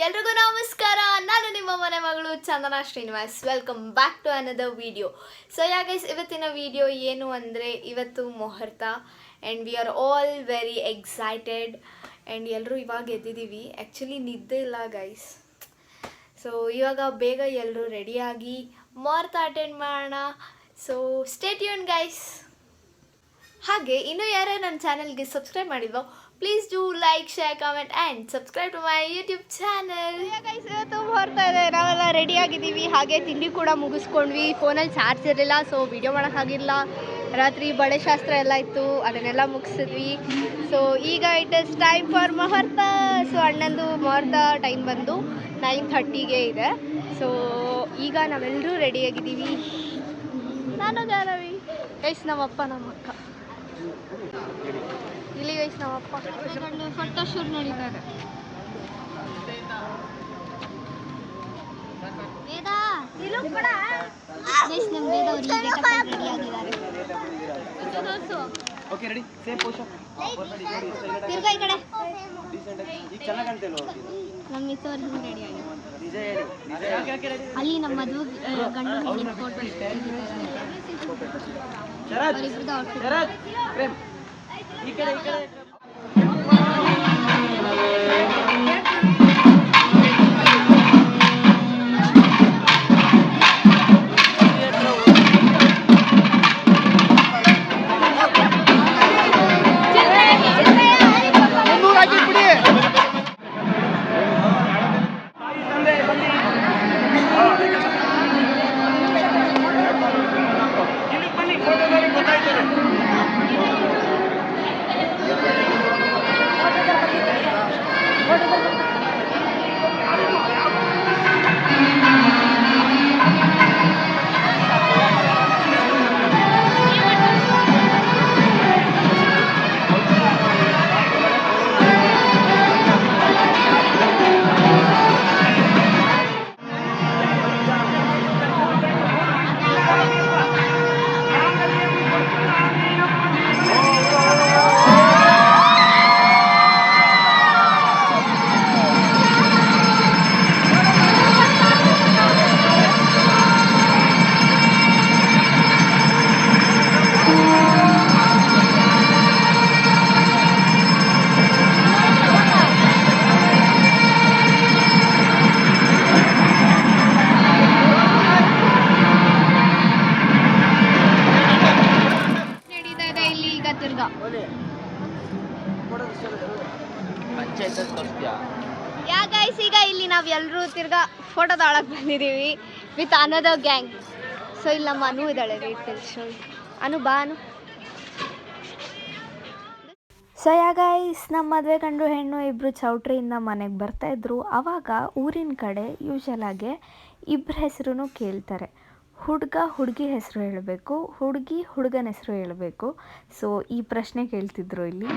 ಎಲ್ರಿಗೂ ನಮಸ್ಕಾರ. ನಾನು ನಿಮ್ಮ ಮನೆ ಮಗಳು Chandana Srinivas. Welcome back to another video. So guys, ಇವತ್ತಿನ ವಿಡಿಯೋ ಏನು ಅಂದರೆ, ಇವತ್ತು ಮುಹೂರ್ತ and we are all very excited. And ಎಲ್ಲರೂ ಇವಾಗ ಎದ್ದಿದ್ದೀವಿ. ಆ್ಯಕ್ಚುಲಿ ನಿದ್ದೆ ಇಲ್ಲ ಗೈಸ್. ಸೊ ಇವಾಗ ಬೇಗ ಎಲ್ಲರೂ ರೆಡಿಯಾಗಿ ಮುಹೂರ್ತ ಅಟೆಂಡ್ ಮಾಡೋಣ. So stay tune guys. ಹಾಗೆ ಇನ್ನೂ ಯಾರು ನನ್ನ ಚಾನಲ್ಗೆ ಸಬ್ಸ್ಕ್ರೈಬ್ ಮಾಡಿಲ್ವೋ, please do like, share, comment and subscribe to my YouTube channel. Guys, ಇವತ್ತು ಹೊರ್ತಾ ಇದೆ, ನಾವೆಲ್ಲ ರೆಡಿಯಾಗಿದ್ದೀವಿ. ಹಾಗೆ ತಿಂಡಿ ಕೂಡ ಮುಗಿಸ್ಕೊಂಡ್ವಿ. ಫೋನಲ್ಲಿ ಚಾರ್ಜ್ ಇರಲಿಲ್ಲ, ಸೊ ವಿಡಿಯೋ ಮಾಡೋಕ್ಕಾಗಿಲ್ಲ. ರಾತ್ರಿ ಬಳೆ ಶಾಸ್ತ್ರ ಎಲ್ಲ ಇತ್ತು, ಅದನ್ನೆಲ್ಲ ಮುಗಿಸಿದ್ವಿ. ಸೊ ಈಗ ಇಟ್ ಇಸ್ ಟೈಮ್ ಫಾರ್ ಮುಹೂರ್ತ. ಸೊ ಅಣ್ಣಂದು ಮುಹೂರ್ತ ಟೈಮ್ ಬಂದು 9:30ಗೆ ಇದೆ. ಸೊ ಈಗ ನಾವೆಲ್ಲರೂ ರೆಡಿಯಾಗಿದ್ದೀವಿ. ನಾನು ಜಾನವಿ ಗೈಸ್, ನಮ್ಮಪ್ಪ ನಮ್ಮ ಅಕ್ಕ ಇಲ್ಲಿ ಗೈಸ್. ನಮ್ಮಪ್ಪ ಫೋಟೋ ಶೂಟ್ ನಡೀತಾರೆ. ವೇದ ಗೈಸ್, ನಮ್ಮ ವೇದ ಅವರು ಈಗ ರೆಡಿ ಆಗಿದ್ದಾರೆ. ಓಕೆ ರೆಡಿ, ಸೇಮ್ ಪೋಷನ್ ತಿರ್ಗಾ ಈ ಕಡೆ ಈಗ ಚೆನ್ನಾಗಿ ಕಾಣ್ತಿಲ್ವಾ? ನಮ್ಮ ಮಿಸ್ ಅವರು ಹಿಂಗೆ ರೆಡಿ ಆಗಿದ್ದಾರೆ. ಅಲ್ಲಿ ನಮ್ಮ ಮದುವೆ ಗಂಡು ಹುಡುಗಿ ಫೋಟೋ ಅವರಿಬ್ಬರದ್ದು ಔಟ್ಫಿಟ್. ಈ ಕಡೆ ಈ ಕಡೆ ಗೈಸ್. ಈಗ ಇಲ್ಲಿ ನಾವು ಎಲ್ಲರೂ ತಿರ್ಗಾ ಫೋಟೋ ತೊಗೊಳಕ್ಕೆ ಬಂದಿದ್ದೀವಿ ವಿತ್ ಅನದರ್ ಗ್ಯಾಂಗ್. ಸೊ ಇಲ್ಲಿ ನಮ್ಮ ಅನು ಇದ್ದಾಳೆ. ಅನು ಬಾ ಅನು. ಸೊ ಗೈಸ್, ನಮ್ಮ ಮದುವೆ ಗಂಡು ಹೆಣ್ಣು ಇಬ್ಬರು ಚೌಟ್ರಿಯಿಂದ ಮನೆಗೆ ಬರ್ತಾಯಿದ್ರು. ಆವಾಗ ಊರಿನ ಕಡೆ ಯೂಶಲಾಗೆ ಇಬ್ಬರ ಹೆಸರು ಕೇಳ್ತಾರೆ. ಹುಡುಗ ಹುಡುಗಿ ಹೆಸರು ಹೇಳಬೇಕು, ಹುಡುಗಿ ಹುಡುಗನ ಹೆಸರು ಹೇಳಬೇಕು. ಸೊ ಈ ಪ್ರಶ್ನೆ ಕೇಳ್ತಿದ್ರು ಇಲ್ಲಿ.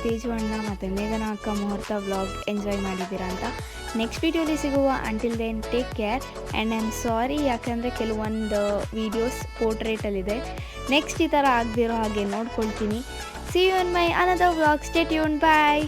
ತೇಜು ಅಣ್ಣ ಮತ್ತು ಮೇಘನಾ ಅಕ್ಕ ಮುಹೂರ್ತ ವ್ಲಾಗ್ ಎಂಜಾಯ್ ಮಾಡಿದ್ದೀರಾ ಅಂತ. ನೆಕ್ಸ್ಟ್ ವೀಡಿಯೋಲಿ ಸಿಗುವ. Until then take care and I am sorry, ಯಾಕಂದರೆ ಕೆಲವೊಂದು ವೀಡಿಯೋಸ್ ಪೋರ್ಟ್ರೇಟಲ್ಲಿದೆ. ನೆಕ್ಸ್ಟ್ ಈ ಥರ ಆಗದಿರೋ ಹಾಗೆ ನೋಡ್ಕೊಳ್ತೀನಿ. See you in my another vlog. Stay tuned. Bye.